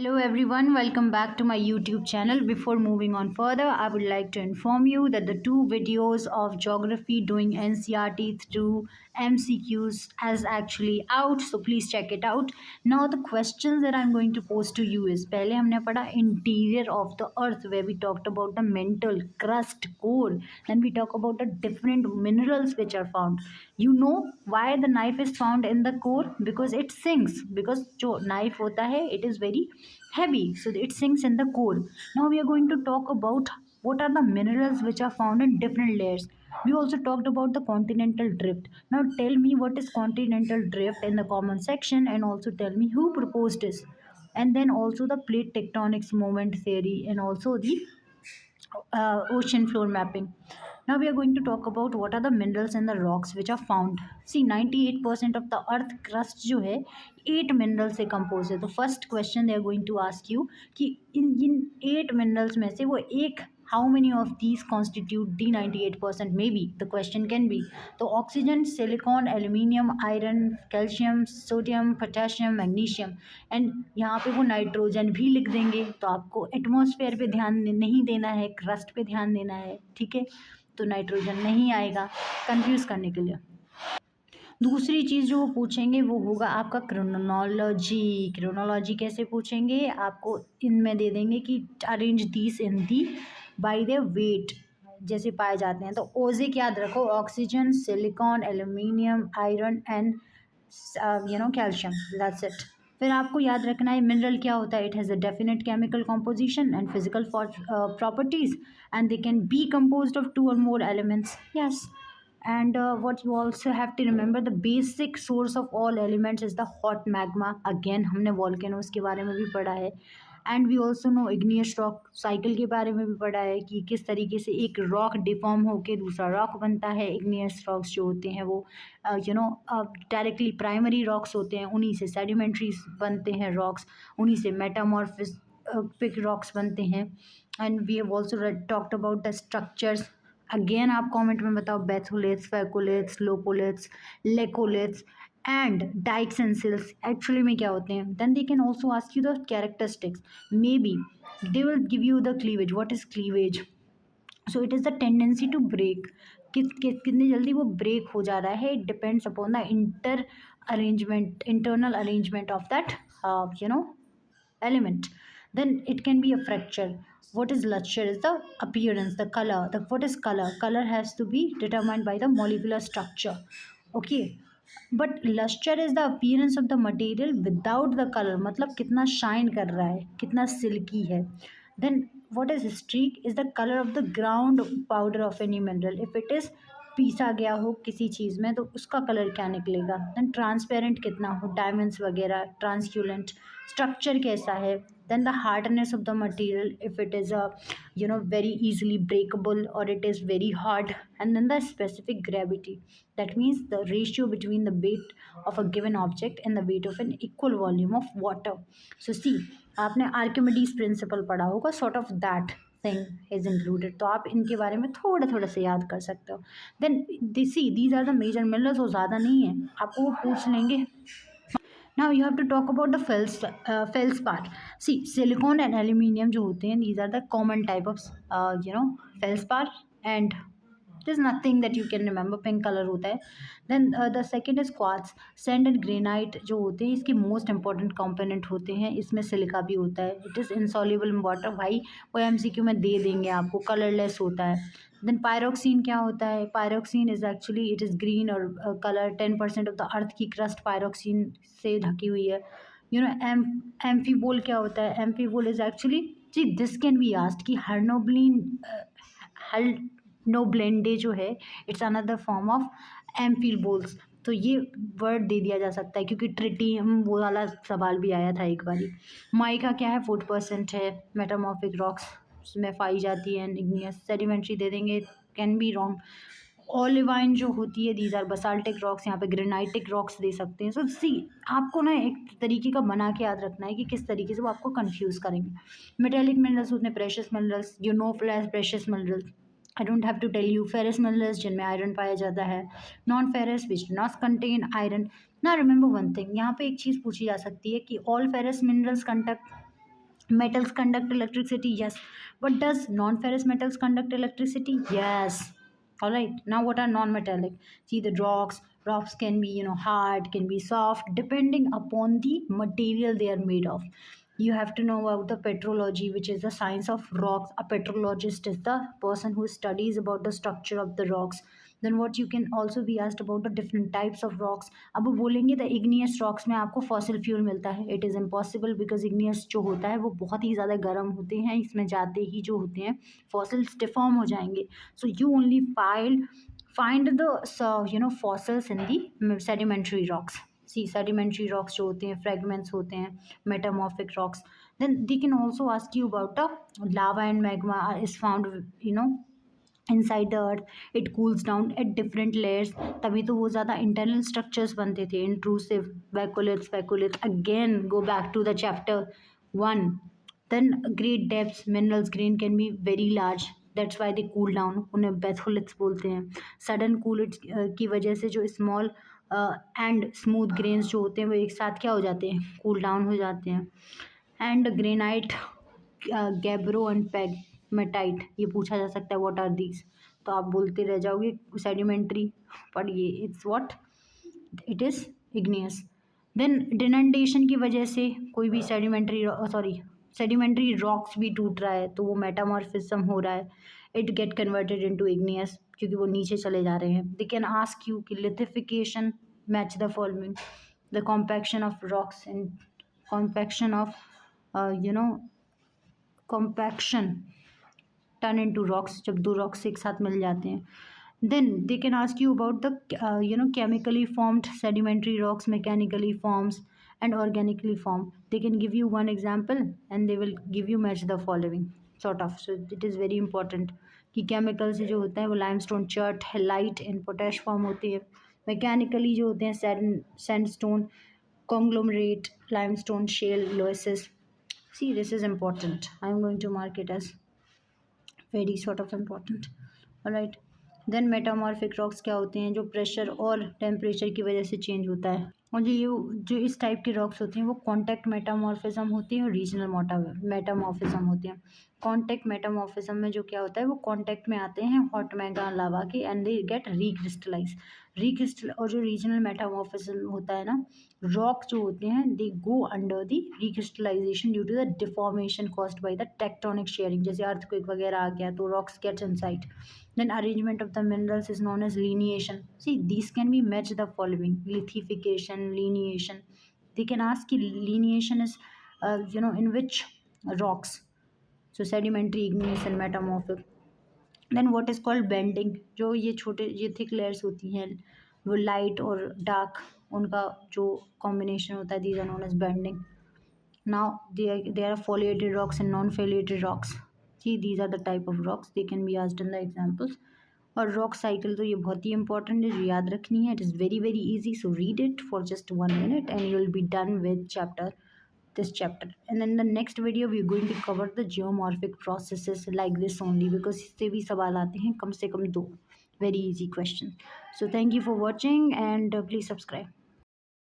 Hello everyone, welcome back to my YouTube channel. Before moving on further, I would like to inform you that the two videos of geography doing NCRT through MCQs is actually out, so please check it out. Now the questions that I'm going to pose to you is पहले हमने पढ़ा interior of the earth where we talked about the mantle, crust, core. Then we talk about the different minerals which are found. You know why the knife is found in the core? Because it sinks. Because जो knife होता है it is very heavy, so it sinks in the core. Now we are going to talk about what are the minerals which are found in different layers. We also talked about the continental drift. Now tell me what is continental drift in the comment section, and also tell me who proposed this. And then also the plate tectonics moment theory, and also the ocean floor mapping. Now we are going to talk about what are the minerals and the rocks which are found. See, 98% of the earth crust जो है 8 minerals से compose है. तो first question they are going to ask you कि इन 8 minerals में से वो एक how many of these constitute the 98%? Maybe the question can be तो oxygen, silicon, aluminium, iron, calcium, sodium, potassium, magnesium. And यहाँ पे वो नाइट्रोजन भी लिख देंगे. तो आपको एटमॉस्फेयर पे ध्यान नहीं देना है, क्रस्ट पे ध्यान देना है. ठीक है, तो नाइट्रोजन नहीं आएगा कंफ्यूज करने के लिए. दूसरी चीज़ जो वो पूछेंगे वो होगा आपका क्रोनोलॉजी. क्रोनोलॉजी कैसे पूछेंगे? आपको इनमें दे देंगे कि arrange these in the by the weight जैसे पाए जाते हैं. तो ओजिक याद रखो, oxygen, silicon, aluminium, iron and calcium. That's it. फिर आपको याद रखना है मिनरल क्या होता है. It has a definite chemical composition and physical properties and they can be composed of 2 or more elements. Yes. And what you also have to remember, the basic source of all elements is the hot magma. Again हमने volcanoes के बारे में भी पढ़ा है. And we also know igneous rock cycle के बारे में भी पढ़ा है कि किस तरीके से एक रॉक डिफॉर्म होकर दूसरा रॉक बनता है. इग्नियस रॉक्स जो होते हैं वो डायरेक्टली प्राइमरी रॉक्स होते हैं, उन्हीं से सेडिमेंट्रीज बनते हैं रॉक्स, उन्हीं से मेटामॉर्फिस पिक रॉक्स बनते हैं. And we have also talked about the structures. Again आप कमेंट में बताओ batholiths, phacoliths, lopoliths, laccoliths and dykes and sills actually में क्या होते हैं. Then they can also ask you the characteristics. Maybe they will give you the cleavage. What is cleavage? So it is the tendency to break. कितनी जल्दी वो break हो जा रहा है. It depends upon the internal arrangement of that element. Then it can be a fracture. What is luster? Is the appearance, the color. What is color? Color has to be determined by the molecular structure. Okay. But lustre is the appearance of the material without the colour. मतलब कितना shine कर रहा है, कितना silky है. Then what is streak? Is the colour of the ground powder of any mineral. If it is पीसा गया हो किसी चीज़ में तो उसका कलर क्या निकलेगा. देन ट्रांसपेरेंट कितना हो, डायमंड्स वगैरह, ट्रांसक्यूलेंट. स्ट्रक्चर कैसा है. then the hardness of the material, if it is a very easily breakable or it is very hard. And then the specific gravity, that means the ratio between the weight of a given object and the weight of an equal volume of water. So see, आपने Archimedes principal पढ़ा होगा, sort of that thing is included. तो आप इनके बारे में थोड़ा थोड़ा से याद कर सकते हो. Then see these are the major minerals. वो ज़्यादा नहीं है, आपको वो पूछ लेंगे. Now you have to talk about the feldspar. See, silicon and aluminium जो होते हैं, these are the common type of feldspar, and there's nothing that you can remember. Pink color होता है. Then the second is quartz. Sand and granite जो होते हैं इसके most important component होते हैं. इसमें सिलिका भी होता है. It is insoluble in water. भाई वो MCQ में दे देंगे आपको. Colorless होता है. देन पायरोक्सिन क्या होता है? Pyroxene is actually it is green और कलर. 10% ऑफ द अर्थ की क्रस्ट पायरोक्सिन से ढकी हुई है. एम्फीबोल क्या होता है? एम्फीबोल इज एक्चुअली, जी दिस कैन बी आस्क्ड कि हर्नोब्लेंडे जो है it's another form of amphiboles. तो ये वर्ड दे दिया जा सकता है क्योंकि ट्रिटियम वो वाला सवाल भी आया था एक बारी. माइका क्या है? 4% है. मेटामॉर्फिक रॉक्स में पाई जाती है. इग्नियस सेडिमेंट्री दे देंगे, कैन बी रॉन्ग. ओलिवाइन जो होती है दीज आर बसाल्टिक रॉक्स. यहाँ पे ग्रेनाइटिक रॉक्स दे सकते हैं. सो सी आपको ना एक तरीके का बना के याद रखना है कि किस तरीके से वो आपको कंफ्यूज करेंगे. मेटेलिक मिनरल्स होते हैं precious minerals. You know precious minerals. I don't have to tell you. Ferrous minerals जिनमें आयरन पाया जाता है. Non ferrous which do not contain iron. ना रिमेंबर वन थिंग, यहाँ पे एक चीज़ पूछी जा सकती है कि all ferrous minerals contact Metals conduct electricity, yes. But does non-ferrous metals conduct electricity? Yes. All right. Now, what are non-metallic? See, the rocks. Rocks can be, hard, can be soft, depending upon the material they are made of. You have to know about the petrology, which is the science of rocks. A petrologist is the person who studies about the structure of the rocks. Then what you can also be asked about the different types of rocks. अब वो बोलेंगे the igneous rocks में आपको fossil fuel मिलता है. It is impossible because igneous जो होता है वो बहुत ही ज़्यादा गर्म होते हैं. इसमें जाते ही जो होते हैं fossils deform हो जाएंगे. So you only find the fossils in the sedimentary rocks. See, sedimentary rocks जो होते हैं fragments होते हैं, metamorphic rocks. Then they can also ask you about the lava and magma is found, inside the earth. It cools down at different layers. तभी तो वो ज़्यादा internal structures बनते थे. Intrusive vacuolates again go back to the chapter 1. Then great depths minerals grain can be very large. That's why they cool down. उन्हें batholites बोलते हैं. Sudden coolage की वजह से जो small and smooth grains जो होते हैं वो एक साथ क्या हो जाते हैं, cool down हो जाते हैं. And granite, गैब्रो एंड पैगमेटाइट, ये पूछा जा सकता है व्हाट आर दीज, तो आप बोलते रह जाओगे सेडिमेंट्री, पर ये it's what, it is igneous. Then denudation की वजह से कोई भी सेडिमेंट्री रॉक्स भी टूट रहा है तो वो मेटामॉर्फिज्म हो रहा है. It get converted into igneous क्योंकि वो नीचे चले जा रहे हैं. दे कैन आस्क यू कि lithification match the following, the compaction of rocks and compaction of compaction turn into rocks, जब दो रॉक्स एक साथ मिल जाते हैं. Then they can ask you about the chemically formed sedimentary rocks, mechanically forms and organically formed. They can give you one example and they will give you match the following sort of. So it is very important कि chemical से जो होता है वो limestone, chert, halite and potash form होती है. mechanically जो होते हैं sandstone, conglomerate, limestone, shale, loess. See, this is important. I am going to mark it as very sort of important. Alright. Then metamorphic rocks क्या होते हैं, जो pressure और टेम्परेचर की वजह से चेंज होता है. और जो इस टाइप की रॉक्स होती हैं वो कॉन्टैक्ट मेटामॉर्फिज्म होती है और रीजनल मेटामॉर्फिज्म होती हैं. कॉन्टैक्ट मेटामॉर्फिज्म में जो क्या होता है वो कॉन्टैक्ट में आते हैं हॉट मैग्मा लावा के एंड दे गेट रिक्रिस्टलाइज. और जो रीजनल मेटामॉर्फिज्म होता है ना, रॉक जो होते हैं they go under the recrystallization due to the deformation caused by the tectonic shearing. जैसे अर्थक्वेक वगैरह आ गया तो rocks gets inside. Then arrangement of the minerals is known as lineation. See, these can be matched the following: lithification, lineation. They can ask कि lineation is in which rocks. So sedimentary, igneous and metamorphic. Then what is called bending, जो ये thick layers होती हैं वो light और dark उनका जो combination होता है, these are known as bending. Now there are foliated rocks and non-foliated rocks. See, these are the type of rocks, they can be asked in the examples. और rock cycle तो ये बहुत ही important है जो याद रखनी है. It is very very easy, so read it for just 1 minute and you will be done with this chapter. And then the next video we are going to cover the geomorphic processes like this only, because इससे भी सवाल आते हैं कम से कम 2 very easy question. So thank you for watching and please subscribe.